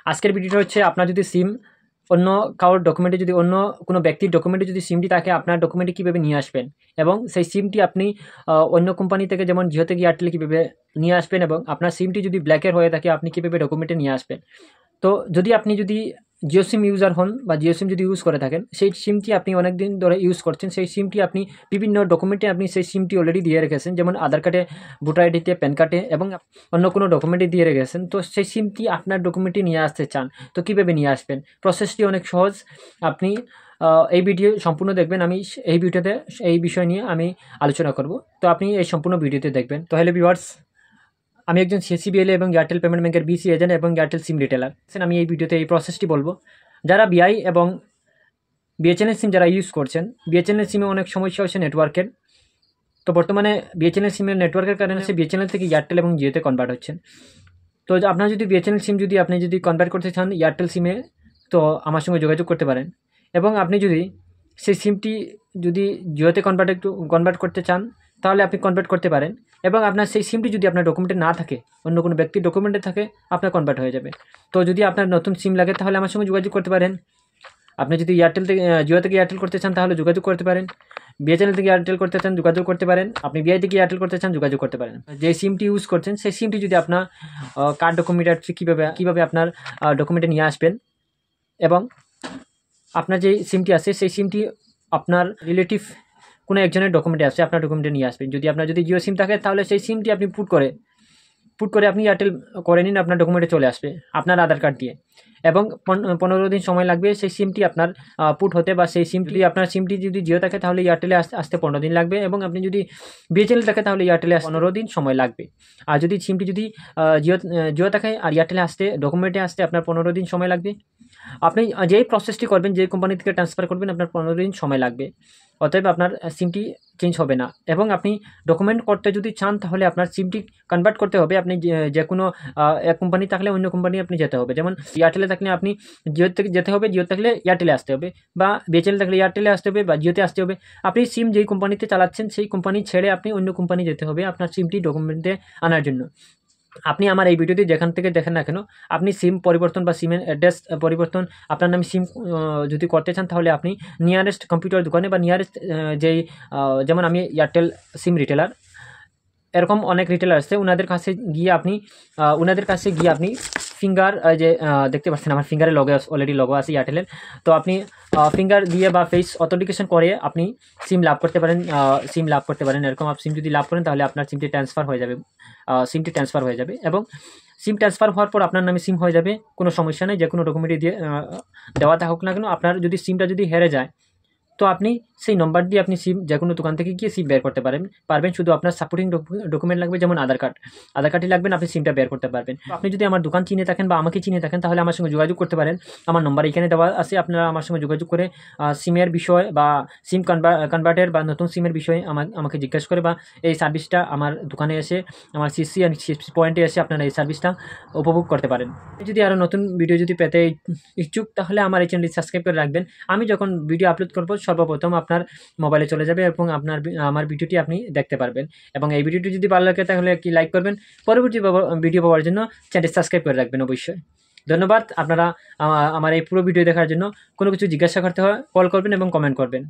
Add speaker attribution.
Speaker 1: আজকের ভিডিওটা হচ্ছে আপনার যদি সিম অন্য কারোর ডকুমেন্টে যদি অন্য কোনো ব্যক্তির ডকুমেন্টে যদি সিমটি থাকে আপনার ডকুমেন্টে কীভাবে নিয়ে আসবেন এবং সেই সিমটি আপনি অন্য কোম্পানি থেকে যেমন জিও থেকে এয়ারটেলে কীভাবে নিয়ে আসবেন এবং আপনার সিমটি যদি ব্ল্যাকের হয়ে থাকে আপনি কীভাবে ডকুমেন্টে নিয়ে আসবেন। তো আপনি যদি জিও সিম ইউজার হন বা জিও সিম যদি ইউজ করে থাকেন, সেই সিমটি আপনি অনেক দিন ধরে ইউজ করছেন, সেই সিমটি আপনি বিভিন্ন ডকুমেন্টে আপনি সেই সিমটি অলরেডি দিয়ে রেখেছেন, যেমন আধার কার্ডে, ভোটার আইডিতে, প্যান কার্ডে এবং অন্য কোনো ডকুমেন্টে দিয়ে রেখেছেন। তো সেই সিমটি আপনার ডকুমেন্টে নিয়ে আসতে চান, তো কীভাবে নিয়ে আসবেন? প্রসেসটি অনেক সহজ। আপনি এই ভিডিও সম্পূর্ণ দেখবেন। আমি এই ভিডিওতে এই বিষয় নিয়ে আমি আলোচনা করব, তো আপনি এই সম্পূর্ণ ভিডিওতে দেখবেন। তো হ্যালো ভিউয়ার্স, আমি একজন সিসিবিএল এবং এয়ারটেল পেমেন্ট ব্যাংকের বিসি এজেন্ট এবং এয়ারটেল সিম রিটেলার। আমি এই ভিডিওতে এই প্রসেসটি বলবো। যারা বিআই এবং বিএসএনএল সিম যারা ইউজ করছেন, বিএসএনএল সিমে অনেক সমস্যা হচ্ছে নেটওয়ার্কের। তো বর্তমানে বিএসএনএল সিমের নেটওয়ার্কের কারণে সে বিএসএনএল থেকে এয়ারটেল এবং জিওতে কনভার্ট হচ্ছেন। তো আপনার যদি বিএসএনএল সিম যদি আপনি যদি কনভার্ট করতে চান এয়ারটেল সিমে, তো আমার সঙ্গে যোগাযোগ করতে পারেন। এবং আপনি যদি সেই সিমটি যদি জিওতে কনভার্ট করতে চান তাহলে আপনি কনভার্ট করতে পারেন। এবং আপনার সেই সিমটি যদি আপনার ডকুমেন্টে না থাকে, অন্য কোনো ব্যক্তির ডকুমেন্টে থাকে, আপনার কনভার্ট হয়ে যাবে। তো যদি আপনার নতুন সিম লাগে তাহলে আমার সঙ্গে যোগাযোগ করতে পারেন। আপনি যদি এয়ারটেল থেকে জিও থেকে এয়ারটেল করতে চান তাহলে যোগাযোগ করতে পারেন। বিএসএনএল থেকে এয়ারটেল করতে চান যোগাযোগ করতে পারেন। আপনি বিআই থেকে এয়ারটেল করতে চান যোগাযোগ করতে পারেন। যে সিমটি ইউজ করছেন সেই সিমটি যদি আপনার কার্ড ডকুমেন্ট কীভাবে আপনার ডকুমেন্টে নিয়ে আসবেন এবং আপনার যে সিমটি আছে সেই সিমটি আপনার রিলেটিভ কোনো একজনের ডকুমেন্টে আসছে, আপনার ডকুমেন্টে নিয়ে আসবেন। যদি আপনার যদি জিও সিম থাকে তাহলে সেই সিমটি আপনি পুট করে আপনি এয়ারটেল করে নিন, আপনার ডকুমেন্টে চলে আসবে আপনার আধার কার্ড দিয়ে। এবং 15 দিন সময় লাগবে সেই সিমটি আপনার পুট হতে, বা সেই সিমটি আপনার সিমটি যদি জিও থাকে তাহলে এয়ারটেলে আসতে 15 দিন লাগবে, এবং আপনি যদি বিএসএনএল থাকে তাহলে এয়ারটেলে 15 দিন সময় লাগবে। আর যদি সিমটি যদি জিও থাকে আর এয়ারটেলে আসতে ডকুমেন্টে আসতে আপনার 15 দিন সময় লাগবে। আপনি যেই প্রসেসটি করবেন, যে কোম্পানি থেকে ট্রান্সফার করবেন, আপনার 15 দিন সময় লাগবে। অতএব আপনার সিমটি চেঞ্জ হবে না। এবং আপনি ডকুমেন্ট করতে যদি চান তাহলে আপনার সিমটি কনভার্ট করতে হবে। আপনি যে কোনো এক কোম্পানি থাকলে অন্য কোম্পানি আপনি যেতে হবে। যেমন এয়ারটেলে থাকলে আপনি জিও থেকে যেতে হবে, জিও থাকলে এয়ারটেলে আসতে হবে, বা বিএসএনএল থাকলে এয়ারটেলে আসতে হবে বা জিওতে আসতে হবে। আপনি সিম যেই কোম্পানিতে চালাচ্ছেন সেই কোম্পানি ছেড়ে আপনি অন্য কোম্পানি যেতে হবে আপনার সিমটি ডকুমেন্টে আনার জন্য। আপনি আমার এই ভিডিওটি যেখান থেকে দেখেন না কেন, আপনি সিম পরিবর্তন বা সিমের অ্যাড্রেস পরিবর্তন আপনার নামে সিম যদি করতে চান তাহলে আপনি নিয়ারেস্ট কম্পিউটার দোকানে বা নিয়ারেস্ট যেমন আমি এয়ারটেল সিম রিটেলার, এরকম অনেক রিটেলার আছে, ওনাদের কাছে গিয়ে আপনি ফিঙ্গার যে দেখতে পাচ্ছেন আমার ফিঙ্গারের অলরেডি লগো আছে এয়ারটেলের। তো আপনি ফিঙ্গার দিয়ে বা ফেস অথেন্টিকেশন করে আপনি সিম লাভ করতে পারেন। এরকম আপনি সিম যদি লাভ করেন তাহলে আপনার সিমটি ট্রান্সফার হয়ে যাবে এবং সিম ট্রান্সফার হওয়ার পর আপনার নামে সিম হয়ে যাবে। কোনো সমস্যা নেই, যে কোনো ডকুমেন্টে দিয়ে দেওয়া থাকুক না কেন। আপনার যদি সিমটা যদি হেরে যায় তো আপনি সেই নম্বর দিয়ে আপনি সিম যে কোনো দোকান থেকে গিয়ে সিম বের করতে পারবেন। শুধু আপনার সাপোর্টিং ডকুমেন্ট লাগবে, যেমন আধার কার্ডই লাগবেন, আপনি সিমটা বের করতে পারবেন। আপনি যদি আমার দোকান চিনে থাকেন বা আমাকে চিনে থাকেন তাহলে আমার সঙ্গে যোগাযোগ করতে পারেন। আমার নম্বর এখানে দেওয়া আছে, আপনারা আমার সঙ্গে যোগাযোগ করে সিমের বিষয় বা সিম কনভার্টের বা নতুন সিমের বিষয়ে আমাকে জিজ্ঞাসা করে বা এই সার্ভিসটা আমার দোকানে এসে আমার সিসি পয়েন্টে এসে আপনারা এই সার্ভিসটা উপভোগ করতে পারেন। যদি আরও নতুন ভিডিও যদি পেতে ইচ্ছুক তাহলে আমার এই চ্যানেলটি সাবস্ক্রাইব করে রাখবেন। আমি যখন ভিডিও আপলোড করব সর্বপ্রথম আপনার মোবাইলে চলে যাবে এবং আমার ভিডিওটি আপনি দেখতে পারবেন। এবং এই ভিডিওটি যদি ভালো লাগে তাহলে কি লাইক করবেন। পরবর্তী ভিডিও পাওয়ার জন্য চ্যানেলটি সাবস্ক্রাইব করে রাখবেন অবশ্যই। ধন্যবাদ। আপনারা আমার এই পুরো ভিডিও দেখার জন্য কোনো কিছু জিজ্ঞাসা করতে হয় কল করবেন এবং কমেন্ট করবেন।